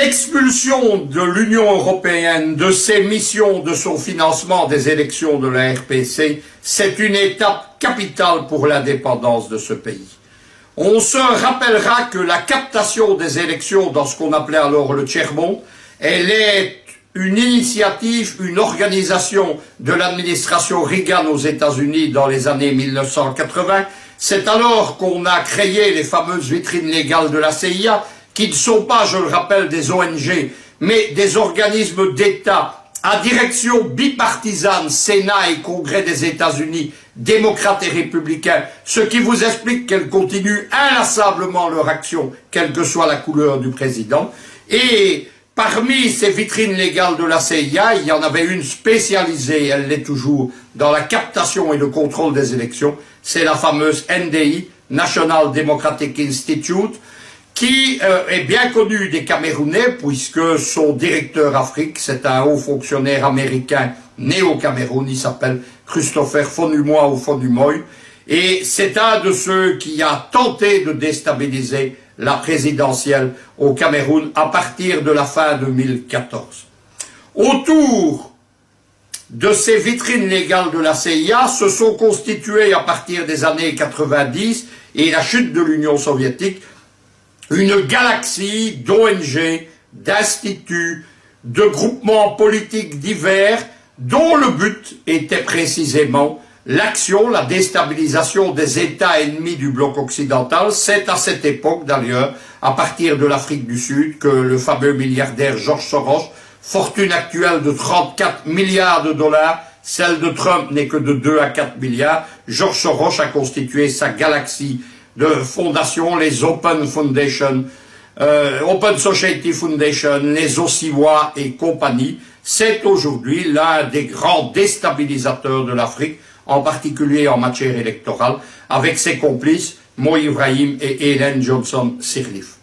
L'expulsion de l'Union européenne de ses missions de son financement des élections de la RPC, c'est une étape capitale pour l'indépendance de ce pays. On se rappellera que la captation des élections dans ce qu'on appelait alors le tiers-monde, elle est une initiative, une organisation de l'administration Reagan aux États-Unis dans les années 1980. C'est alors qu'on a créé les fameuses vitrines légales de la CIA, qui ne sont pas, je le rappelle, des ONG, mais des organismes d'État à direction bipartisane, Sénat et Congrès des États-Unis, démocrates et républicains, ce qui vous explique qu'elles continuent inlassablement leur action, quelle que soit la couleur du président. Et parmi ces vitrines légales de la CIA, il y en avait une spécialisée, elle l'est toujours, dans la captation et le contrôle des élections, c'est la fameuse NDI, National Democratic Institute, qui est bien connu des Camerounais, puisque son directeur Afrique, c'est un haut fonctionnaire américain né au Cameroun, il s'appelle Christopher Fonumoy ou Fonumoy, et c'est un de ceux qui a tenté de déstabiliser la présidentielle au Cameroun à partir de la fin 2014. Autour de ces vitrines légales de la CIA se sont constituées à partir des années 90 et la chute de l'Union soviétique une galaxie d'ONG, d'instituts, de groupements politiques divers dont le but était précisément l'action, la déstabilisation des États ennemis du bloc occidental. C'est à cette époque d'ailleurs, à partir de l'Afrique du Sud, que le fameux milliardaire George Soros, fortune actuelle de 34 milliards de dollars, celle de Trump n'est que de 2 à 4 milliards, George Soros a constitué sa galaxie de fondations, les Open Foundation, Open Society Foundation, les Osiwa et compagnie. C'est aujourd'hui l'un des grands déstabilisateurs de l'Afrique, en particulier en matière électorale, avec ses complices, Mo Ibrahim et Ellen Johnson Sirleaf.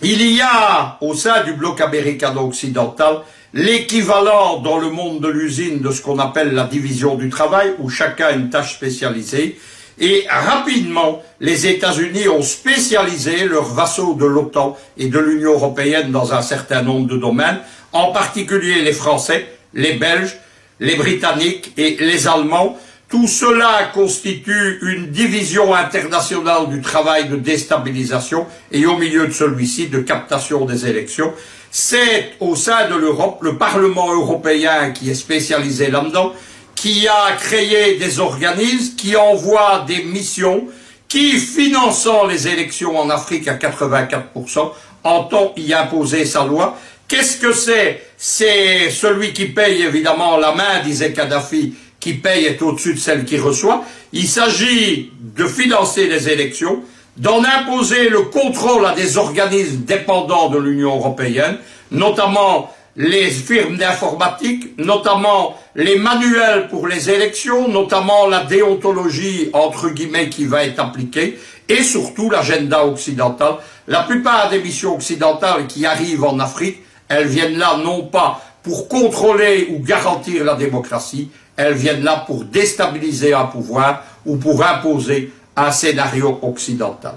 Il y a, au sein du bloc américano-occidental, l'équivalent dans le monde de l'usine de ce qu'on appelle la division du travail, où chacun a une tâche spécialisée. Et rapidement, les États-Unis ont spécialisé leurs vassaux de l'OTAN et de l'Union européenne dans un certain nombre de domaines, en particulier les Français, les Belges, les Britanniques et les Allemands. Tout cela constitue une division internationale du travail de déstabilisation et au milieu de celui-ci de captation des élections. C'est au sein de l'Europe le Parlement européen qui est spécialisé là-dedans, qui a créé des organismes, qui envoient des missions, qui, finançant les élections en Afrique à 84%, entend y imposer sa loi. Qu'est-ce que c'est? C'est celui qui paye, évidemment, la main, disait Kadhafi, qui paye est au-dessus de celle qui reçoit. Il s'agit de financer les élections, d'en imposer le contrôle à des organismes dépendants de l'Union européenne, notamment les firmes d'informatique, notamment les manuels pour les élections, notamment la déontologie, entre guillemets, qui va être appliquée, et surtout l'agenda occidental. La plupart des missions occidentales qui arrivent en Afrique, elles viennent là non pas pour contrôler ou garantir la démocratie, elles viennent là pour déstabiliser un pouvoir ou pour imposer un scénario occidental.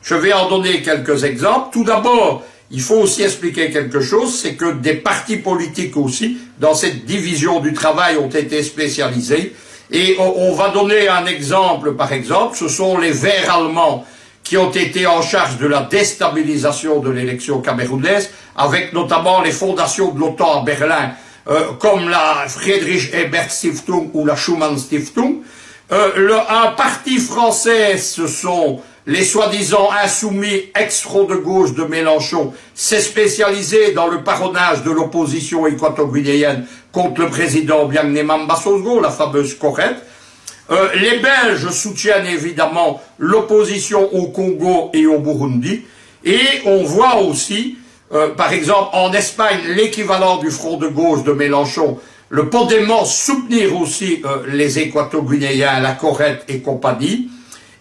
Je vais en donner quelques exemples. Tout d'abord, il faut aussi expliquer quelque chose, c'est que des partis politiques aussi, dans cette division du travail, ont été spécialisés. Et on va donner un exemple, par exemple, ce sont les Verts allemands qui ont été en charge de la déstabilisation de l'élection camerounaise, avec notamment les fondations de l'OTAN à Berlin, comme la Friedrich Ebert Stiftung ou la Schumann Stiftung. Un parti français, ce sont les soi-disant insoumis ex-front de gauche de Mélenchon, s'est spécialisé dans le parrainage de l'opposition équato-guinéenne contre le président Biangnemamba Sosgo, la fameuse Corrète. Les Belges soutiennent évidemment l'opposition au Congo et au Burundi. Et on voit aussi, par exemple, en Espagne, l'équivalent du front de gauche de Mélenchon, le Podemos soutenir aussi les équato-guinéens, la Corrète et compagnie.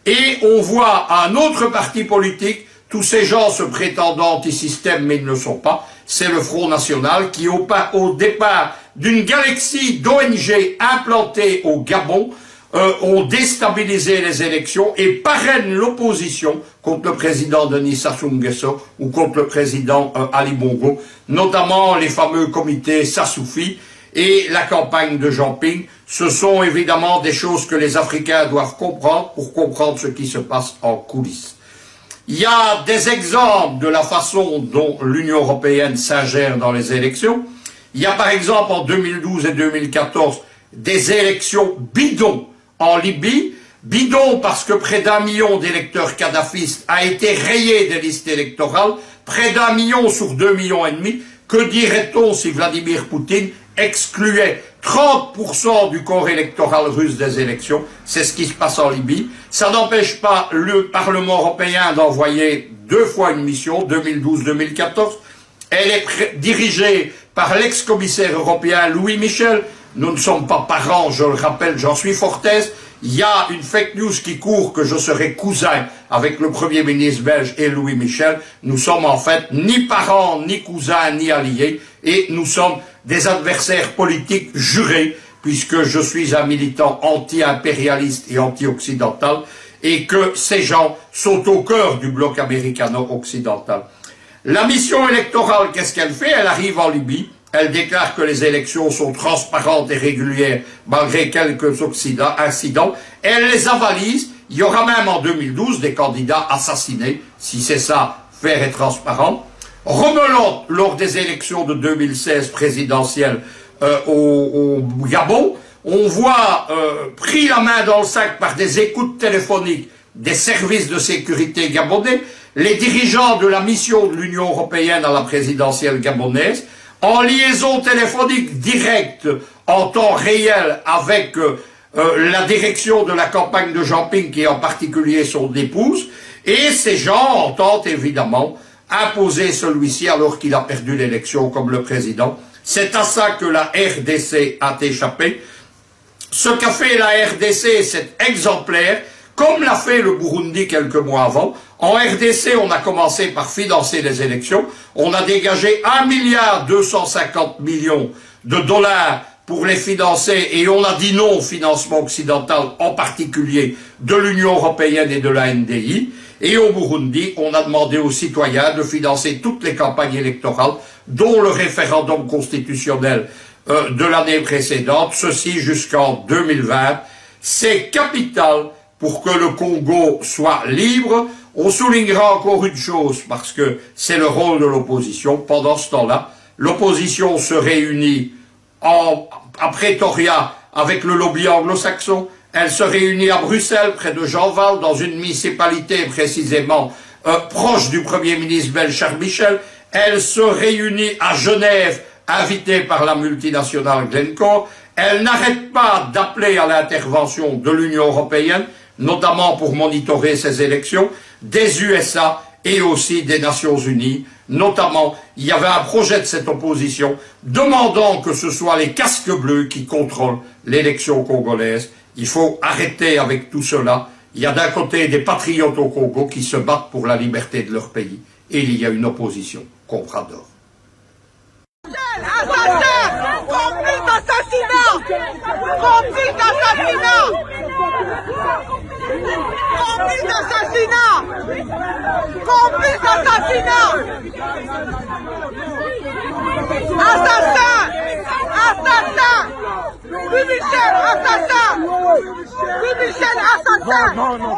Et on voit un autre parti politique, tous ces gens se prétendant anti-système mais ils ne le sont pas, c'est le Front National qui au départ d'une galaxie d'ONG implantées au Gabon ont déstabilisé les élections et parrainent l'opposition contre le président Denis Sassou Nguesso ou contre le président Ali Bongo, notamment les fameux comités Sassoufi et la campagne de Jean Ping. Ce sont évidemment des choses que les Africains doivent comprendre pour comprendre ce qui se passe en coulisses. Il y a des exemples de la façon dont l'Union européenne s'ingère dans les élections. Il y a par exemple en 2012 et 2014 des élections bidons en Libye, bidon parce que près d'1 million d'électeurs kadhafistes a été rayé des listes électorales, près d'1 million sur 2,5 millions. Que dirait-on si Vladimir Poutine excluait 30% du corps électoral russe des élections? C'est ce qui se passe en Libye. Ça n'empêche pas le Parlement européen d'envoyer 2 fois une mission, 2012-2014. Elle est dirigée par l'ex-commissaire européen Louis Michel. Nous ne sommes pas parents, je le rappelle, j'en suis fort aise. Il y a une fake news qui court que je serai cousin avec le Premier ministre belge et Louis Michel. Nous sommes en fait ni parents, ni cousins, ni alliés. Et nous sommes des adversaires politiques jurés, puisque je suis un militant anti-impérialiste et anti-occidental, et que ces gens sont au cœur du bloc américano-occidental. La mission électorale, qu'est-ce qu'elle fait? Elle arrive en Libye. Elle déclare que les élections sont transparentes et régulières malgré quelques incidents. Elle les avalise. Il y aura même en 2012 des candidats assassinés, si c'est ça, fair et transparent. Rebelote lors des élections de 2016 présidentielles au Gabon. On voit pris la main dans le sac par des écoutes téléphoniques des services de sécurité gabonais, les dirigeants de la mission de l'Union européenne à la présidentielle gabonaise, en liaison téléphonique directe, en temps réel, avec la direction de la campagne de Jean Ping, qui est en particulier son épouse, et ces gens entendent évidemment imposer celui-ci alors qu'il a perdu l'élection comme le président. C'est à ça que la RDC a échappé. Ce qu'a fait la RDC, c'est exemplaire, comme l'a fait le Burundi quelques mois avant. En RDC, on a commencé par financer les élections. On a dégagé 1,250 milliard de dollars pour les financer et on a dit non au financement occidental, en particulier de l'Union européenne et de la NDI. Et au Burundi, on a demandé aux citoyens de financer toutes les campagnes électorales, dont le référendum constitutionnel de l'année précédente, ceci jusqu'en 2020. C'est capital pour que le Congo soit libre. On soulignera encore une chose, parce que c'est le rôle de l'opposition. Pendant ce temps-là, l'opposition se réunit à Pretoria avec le lobby anglo-saxon. Elle se réunit à Bruxelles, près de Jean-Val, dans une municipalité précisément proche du Premier ministre belge Charles Michel. Elle se réunit à Genève, invitée par la multinationale Glencore. Elle n'arrête pas d'appeler à l'intervention de l'Union européenne, notamment pour monitorer ces élections, des USA et aussi des Nations Unies. Notamment, il y avait un projet de cette opposition demandant que ce soit les casques bleus qui contrôlent l'élection congolaise. Il faut arrêter avec tout cela. Il y a d'un côté des patriotes au Congo qui se battent pour la liberté de leur pays et il y a une opposition qu'on adore. Assassin! Complice d'assassinat! Complice d'assassinat! Complice d'assassinat! Complice d'assassinat! Assassin! Assassin! Louis Michel, assassin! Louis Michel, assassin! Non, non, non!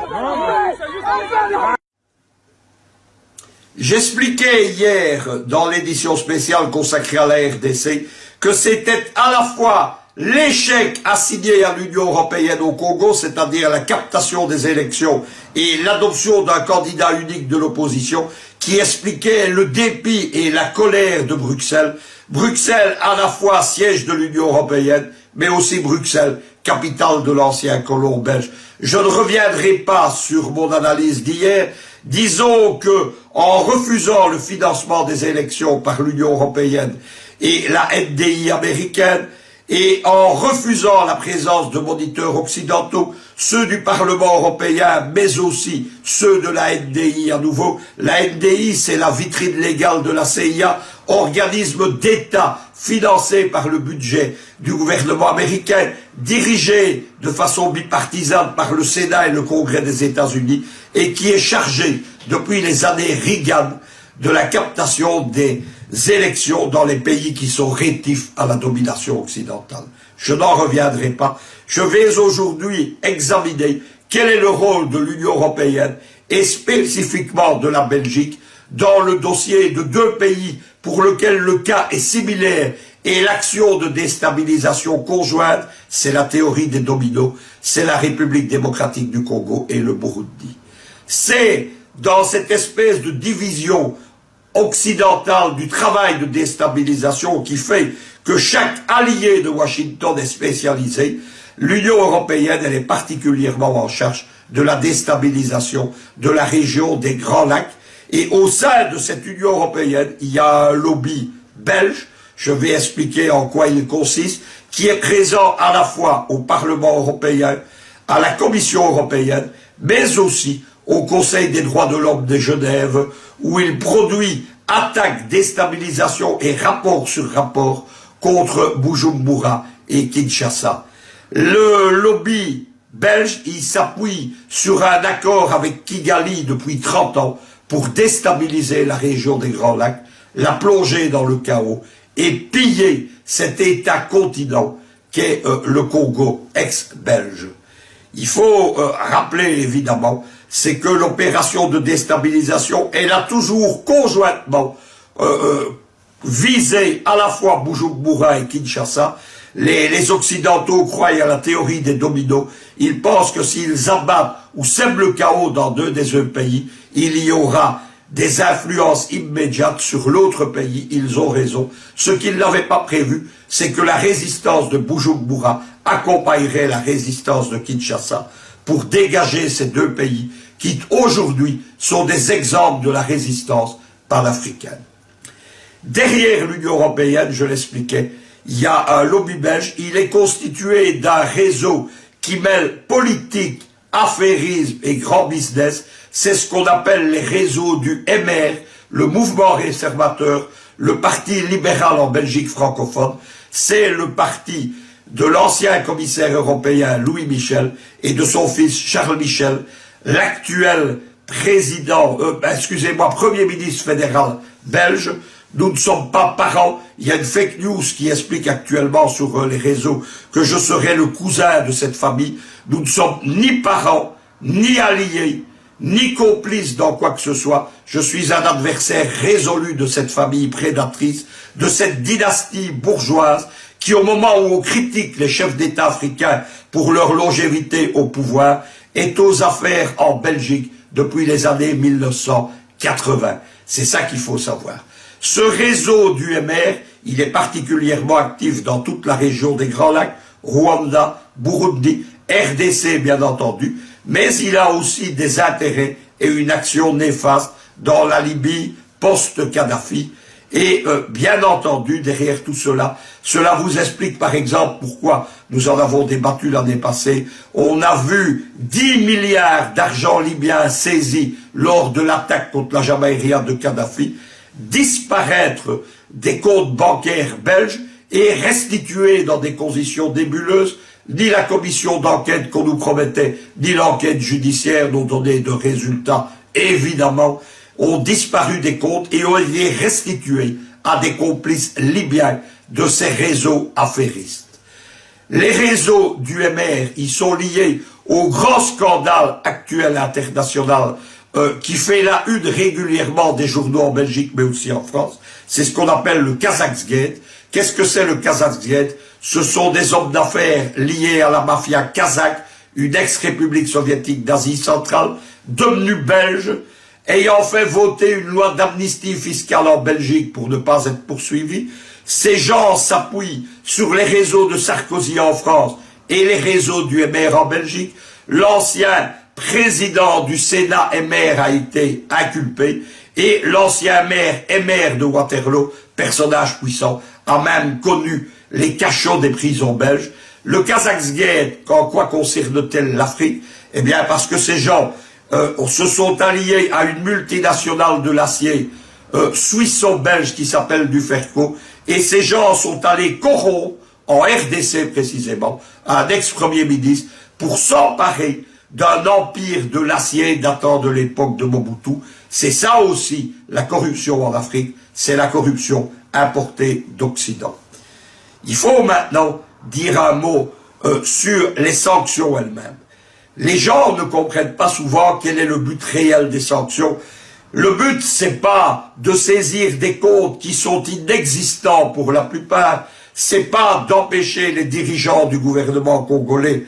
J'expliquais hier, dans l'édition spéciale consacrée à la RDC, que c'était à la fois l'échec assigné à l'Union européenne au Congo, c'est-à-dire la captation des élections et l'adoption d'un candidat unique de l'opposition, qui expliquait le dépit et la colère de Bruxelles. Bruxelles, à la fois siège de l'Union européenne, mais aussi Bruxelles, capitale de l'ancien colon belge. Je ne reviendrai pas sur mon analyse d'hier. Disons que, en refusant le financement des élections par l'Union européenne et la NDI américaine, et en refusant la présence de moniteurs occidentaux, ceux du Parlement européen, mais aussi ceux de la NDI à nouveau. La NDI, c'est la vitrine légale de la CIA, organisme d'État financé par le budget du gouvernement américain, dirigé de façon bipartisane par le Sénat et le Congrès des États-Unis, et qui est chargé, depuis les années Reagan, de la captation des élections dans les pays qui sont rétifs à la domination occidentale. Je n'en reviendrai pas. Je vais aujourd'hui examiner quel est le rôle de l'Union européenne et spécifiquement de la Belgique dans le dossier de deux pays pour lesquels le cas est similaire et l'action de déstabilisation conjointe, c'est la théorie des dominos, c'est la République démocratique du Congo et le Burundi. C'est dans cette espèce de division occidentale du travail de déstabilisation qui fait que chaque allié de Washington est spécialisé. L'Union européenne, elle est particulièrement en charge de la déstabilisation de la région des Grands Lacs. Et au sein de cette Union européenne, il y a un lobby belge, je vais expliquer en quoi il consiste, qui est présent à la fois au Parlement européen, à la Commission européenne, mais aussi au Conseil des droits de l'homme de Genève, où il produit attaques, déstabilisation et rapport sur rapport contre Bujumbura et Kinshasa. Le lobby belge, il s'appuie sur un accord avec Kigali depuis 30 ans pour déstabiliser la région des Grands Lacs, la plonger dans le chaos et piller cet État-continent qu'est le Congo ex-belge. Il faut rappeler évidemment, c'est que l'opération de déstabilisation, elle a toujours conjointement visé à la fois Bujumbura et Kinshasa. Les Occidentaux croient à la théorie des dominos. Ils pensent que s'ils abattent ou sèment le chaos dans deux des deux pays, il y aura des influences immédiates sur l'autre pays. Ils ont raison. Ce qu'ils n'avaient pas prévu, c'est que la résistance de Bujumbura accompagnerait la résistance de Kinshasa pour dégager ces deux pays qui, aujourd'hui, sont des exemples de la résistance panafricaine. Derrière l'Union européenne, je l'expliquais, il y a un lobby belge. Il est constitué d'un réseau qui mêle politique, affairisme et grand business. C'est ce qu'on appelle les réseaux du MR, le mouvement réservateur, le parti libéral en Belgique francophone. C'est le parti de l'ancien commissaire européen Louis Michel et de son fils Charles Michel, l'actuel président, premier ministre fédéral belge. Nous ne sommes pas parents. Il y a une fake news qui explique actuellement sur les réseaux que je serais le cousin de cette famille. Nous ne sommes ni parents, ni alliés, ni complices dans quoi que ce soit. Je suis un adversaire résolu de cette famille prédatrice, de cette dynastie bourgeoise qui, au moment où on critique les chefs d'État africains pour leur longévité au pouvoir, est aux affaires en Belgique depuis les années 1980. C'est ça qu'il faut savoir. Ce réseau du MR, il est particulièrement actif dans toute la région des Grands Lacs, Rwanda, Burundi, RDC bien entendu, mais il a aussi des intérêts et une action néfaste dans la Libye post-Kadhafi. Et bien entendu, derrière tout cela, cela vous explique par exemple pourquoi nous en avons débattu l'année passée. On a vu 10 milliards d'argent libyen saisis lors de l'attaque contre la Jamaïria de Kadhafi, disparaître des comptes bancaires belges et restituer dans des conditions nébuleuses. Ni la commission d'enquête qu'on nous promettait, ni l'enquête judiciaire dont on est de résultats, évidemment, ont disparu des comptes et ont été restitués à des complices libyens de ces réseaux affairistes. Les réseaux du MR, ils sont liés au grand scandale actuel international qui fait la une régulièrement des journaux en Belgique mais aussi en France. C'est ce qu'on appelle le Kazakhsgate. Qu'est-ce que c'est le Kazakhsgate? Ce sont des hommes d'affaires liés à la mafia kazakh, une ex-république soviétique d'Asie centrale, devenue belge, ayant fait voter une loi d'amnistie fiscale en Belgique pour ne pas être poursuivis. Ces gens s'appuient sur les réseaux de Sarkozy en France et les réseaux du MR en Belgique. L'ancien président du Sénat MR a été inculpé et l'ancien maire MR de Waterloo, personnage puissant, a même connu les cachots des prisons belges. Le Kazakhsgate, en quoi concerne-t-elle l'Afrique? Eh bien parce que ces gens se sont alliés à une multinationale de l'acier suisse-belge qui s'appelle Duferco Et ces gens sont allés corrompre, en RDC précisément, un ex-premier ministre pour s'emparer d'un empire de l'acier datant de l'époque de Mobutu. C'est ça aussi, la corruption en Afrique, c'est la corruption importée d'Occident. Il faut maintenant dire un mot sur les sanctions elles-mêmes. Les gens ne comprennent pas souvent quel est le but réel des sanctions. Le but, c'est pas de saisir des comptes qui sont inexistants pour la plupart, c'est pas d'empêcher les dirigeants du gouvernement congolais,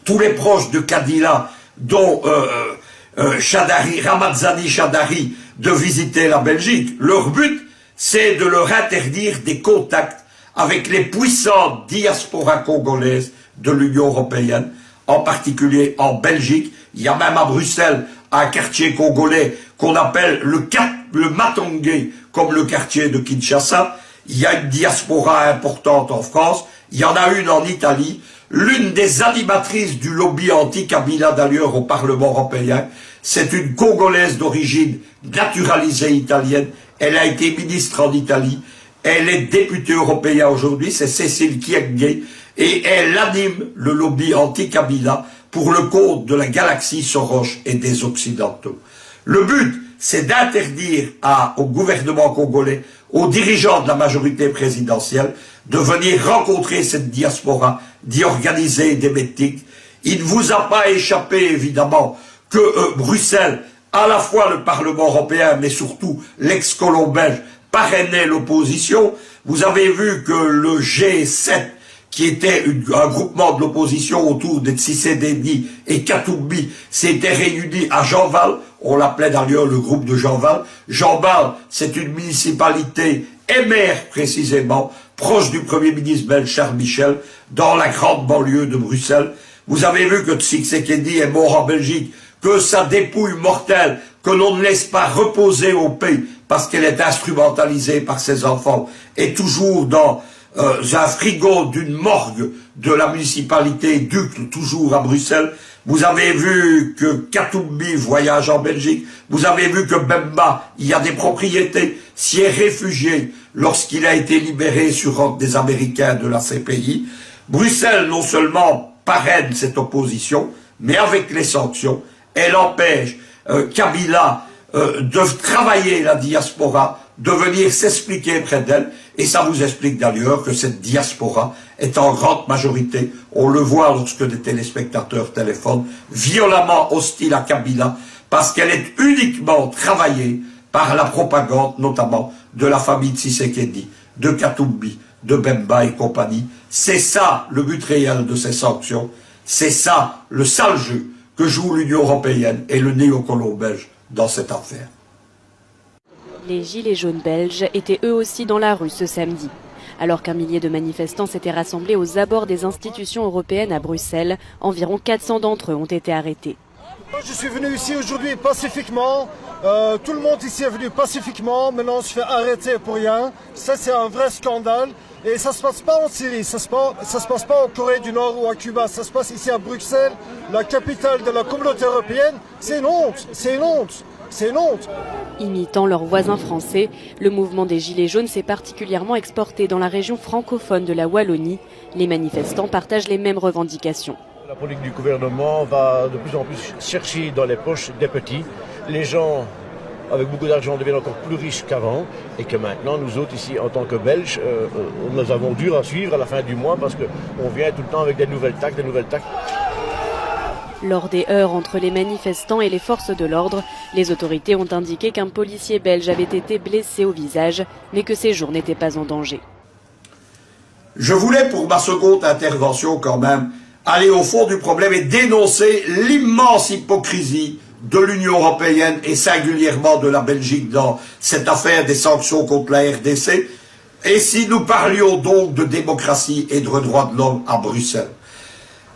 tous les proches de Kadila, dont Ramazani Chadari, de visiter la Belgique. Leur but, c'est de leur interdire des contacts avec les puissantes diasporas congolaises de l'Union européenne, en particulier en Belgique. Il y a même à Bruxelles un quartier congolais qu'on appelle le Matongé, comme le quartier de Kinshasa. Il y a une diaspora importante en France, il y en a une en Italie. L'une des animatrices du lobby anti-Kabila d'ailleurs au Parlement européen, c'est une Congolaise d'origine naturalisée italienne. Elle a été ministre en Italie, elle est députée européenne aujourd'hui, c'est Cécile Kyenge, et elle anime le lobby anti-Kabila pour le compte de la galaxie Soros et des Occidentaux. Le but, c'est d'interdire au gouvernement congolais, aux dirigeants de la majorité présidentielle, de venir rencontrer cette diaspora, d'y organiser des meetings. Il ne vous a pas échappé, évidemment, que Bruxelles, à la fois le Parlement européen, mais surtout l'ex-colon belge, parrainait l'opposition. Vous avez vu que le G7, qui était un groupement de l'opposition autour de Tshisekedi et Katumbi, s'était réuni à Jeanval. On l'appelait d'ailleurs le groupe de Jeanval. Jeanval, c'est une municipalité MR précisément, proche du Premier ministre belge Charles Michel, dans la grande banlieue de Bruxelles. Vous avez vu que Tshisekedi est mort en Belgique, que sa dépouille mortelle, que l'on ne laisse pas reposer au pays, parce qu'elle est instrumentalisée par ses enfants, est toujours dans un frigo d'une morgue de la municipalité d'Uccle, toujours à Bruxelles. Vous avez vu que Katumbi voyage en Belgique. Vous avez vu que Bemba, il y a des propriétés, s'y est réfugié lorsqu'il a été libéré sur ordre des Américains de la CPI. Bruxelles, non seulement parraine cette opposition, mais avec les sanctions, elle empêche Kabila de travailler la diaspora, de venir s'expliquer près d'elle, et ça vous explique d'ailleurs que cette diaspora est en grande majorité, on le voit lorsque des téléspectateurs téléphonent, violemment hostile à Kabila, parce qu'elle est uniquement travaillée par la propagande, notamment de la famille Tshisekedi, de Katumbi, de Bemba et compagnie. C'est ça le but réel de ces sanctions, c'est ça le sale jeu que joue l'Union européenne et le néocolon belge dans cette affaire. Les gilets jaunes belges étaient eux aussi dans la rue ce samedi. Alors qu'un millier de manifestants s'étaient rassemblés aux abords des institutions européennes à Bruxelles, environ 400 d'entre eux ont été arrêtés. Je suis venu ici aujourd'hui pacifiquement, tout le monde ici est venu pacifiquement, maintenant on se fait arrêter pour rien. Ça c'est un vrai scandale et ça se passe pas en Syrie, ça se passe pas en Corée du Nord ou à Cuba, ça se passe ici à Bruxelles, la capitale de la communauté européenne. C'est une honte, c'est une honte. C'est une honte. Imitant leurs voisins français, le mouvement des Gilets jaunes s'est particulièrement exporté dans la région francophone de la Wallonie. Les manifestants partagent les mêmes revendications. La politique du gouvernement va de plus en plus chercher dans les poches des petits. Les gens avec beaucoup d'argent deviennent encore plus riches qu'avant et que maintenant, nous autres ici, en tant que Belges, nous avons dur à suivre à la fin du mois parce qu'on vient tout le temps avec des nouvelles taxes, Lors des heurts entre les manifestants et les forces de l'ordre, les autorités ont indiqué qu'un policier belge avait été blessé au visage, mais que ses jours n'étaient pas en danger. Je voulais, pour ma seconde intervention quand même, aller au fond du problème et dénoncer l'immense hypocrisie de l'Union européenne et singulièrement de la Belgique dans cette affaire des sanctions contre la RDC. Et si nous parlions donc de démocratie et de droits de l'homme à Bruxelles.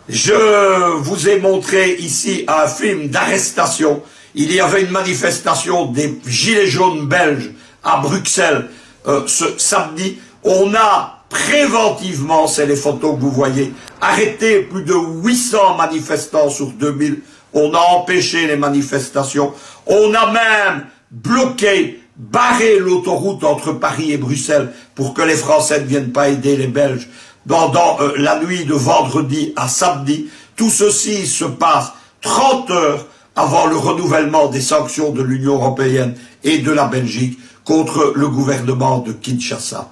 Je vous ai montré ici un film d'arrestation. Il y avait une manifestation des Gilets jaunes belges à Bruxelles ce samedi. On a préventivement, c'est les photos que vous voyez, arrêté plus de 800 manifestants sur 2000. On a empêché les manifestations. On a même bloqué barré l'autoroute entre Paris et Bruxelles pour que les Français ne viennent pas aider les Belges pendant la nuit de vendredi à samedi. Tout ceci se passe 30 heures avant le renouvellement des sanctions de l'Union européenne et de la Belgique contre le gouvernement de Kinshasa.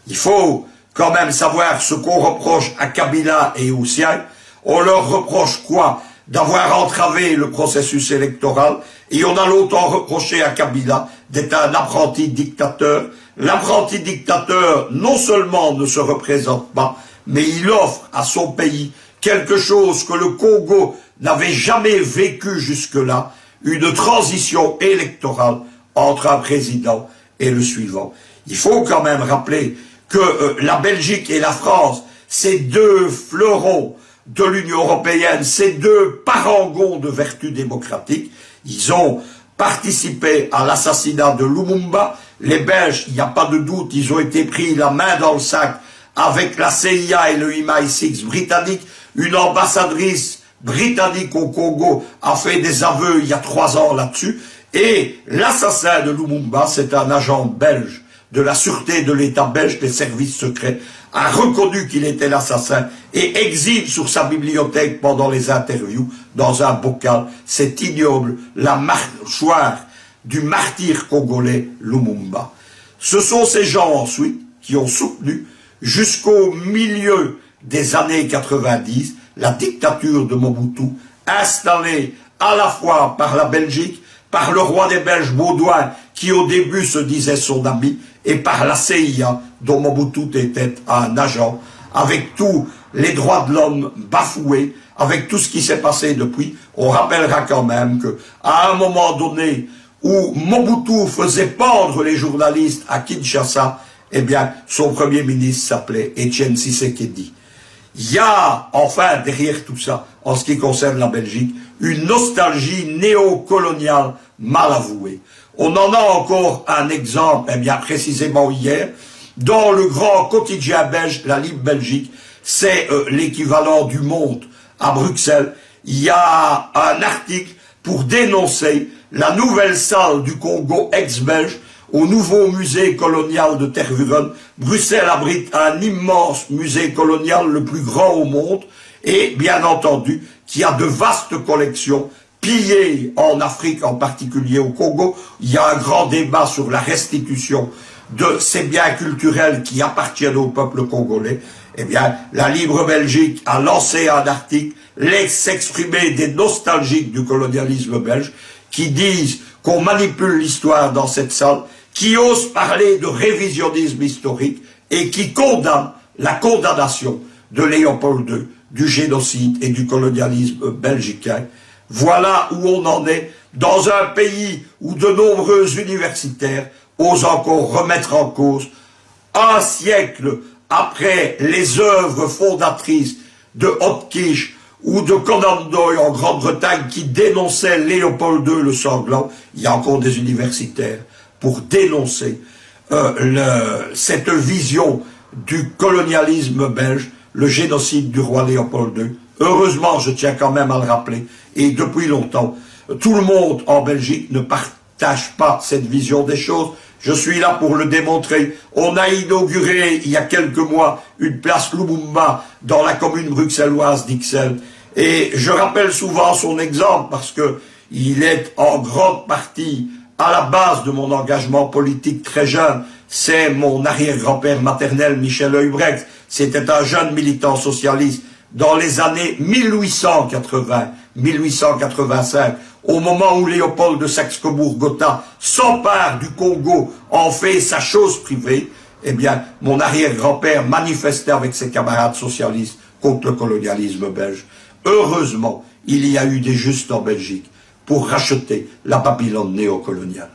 Il faut quand même savoir ce qu'on reproche à Kabila et aux siens. On leur reproche quoi? D'avoir entravé le processus électoral, et on a longtemps reproché à Kabila d'être un apprenti dictateur. L'apprenti dictateur, non seulement ne se représente pas, mais il offre à son pays quelque chose que le Congo n'avait jamais vécu jusque-là, une transition électorale entre un président et le suivant. Il faut quand même rappeler que la Belgique et la France, ces deux fleurons de l'Union européenne, ces deux parangons de vertu démocratique, ils ont participé à l'assassinat de Lumumba. Les Belges, il n'y a pas de doute, ils ont été pris la main dans le sac avec la CIA et le MI6 britannique. Une ambassadrice britannique au Congo a fait des aveux il y a 3 ans là-dessus. Et l'assassin de Lumumba, c'est un agent belge de la sûreté de l'État belge, des services secrets, a reconnu qu'il était l'assassin et exhibe sur sa bibliothèque pendant les interviews, dans un bocal, cet ignoble, la mâchoire du martyr congolais Lumumba. Ce sont ces gens ensuite qui ont soutenu, jusqu'au milieu des années 90, la dictature de Mobutu, installée à la fois par la Belgique, par le roi des Belges Baudouin, qui au début se disait son ami, et par la CIA, dont Mobutu était un agent, avec tous les droits de l'homme bafoués, avec tout ce qui s'est passé depuis. On rappellera quand même qu'à un moment donné, où Mobutu faisait pendre les journalistes à Kinshasa, eh bien, son premier ministre s'appelait Etienne Tshisekedi. Il y a, enfin, derrière tout ça, en ce qui concerne la Belgique, une nostalgie néocoloniale mal avouée. On en a encore un exemple, eh bien, précisément hier, dans le grand quotidien belge, la Libre Belgique, c'est l'équivalent du Monde à Bruxelles. Il y a un article pour dénoncer la nouvelle salle du Congo ex-belge au nouveau musée colonial de Tervuren. Bruxelles abrite un immense musée colonial, le plus grand au monde, et bien entendu, qui a de vastes collections pillées en Afrique, en particulier au Congo. Il y a un grand débat sur la restitution de ces biens culturels qui appartiennent au peuple congolais. Eh bien, la Libre Belgique a lancé un article, laisse exprimer des nostalgiques du colonialisme belge, qui disent qu'on manipule l'histoire dans cette salle, qui osent parler de révisionnisme historique et qui condamnent la condamnation de Léopold II, du génocide et du colonialisme belgicain. Voilà où on en est, dans un pays où de nombreux universitaires osent encore remettre en cause, un siècle après les œuvres fondatrices de Hopkins ou de Conan Doyle en Grande-Bretagne qui dénonçaient Léopold II le sanglant, il y a encore des universitaires pour dénoncer cette vision du colonialisme belge, le génocide du roi Léopold II. Heureusement, je tiens quand même à le rappeler, et depuis longtemps, tout le monde en Belgique ne partage pas cette vision des choses. Je suis là pour le démontrer. On a inauguré, il y a quelques mois, une place Lumumba dans la commune bruxelloise d'Ixelles. Et je rappelle souvent son exemple parce que il est en grande partie à la base de mon engagement politique très jeune. C'est mon arrière-grand-père maternel, Michel Heubrecht. C'était un jeune militant socialiste dans les années 1880-1885, au moment où Léopold de Saxe-Cobourg-Gotha s'empare du Congo, en fait sa chose privée. Eh bien, mon arrière-grand-père manifestait avec ses camarades socialistes contre le colonialisme belge. Heureusement, il y a eu des justes en Belgique pour racheter la Babylone néocoloniale.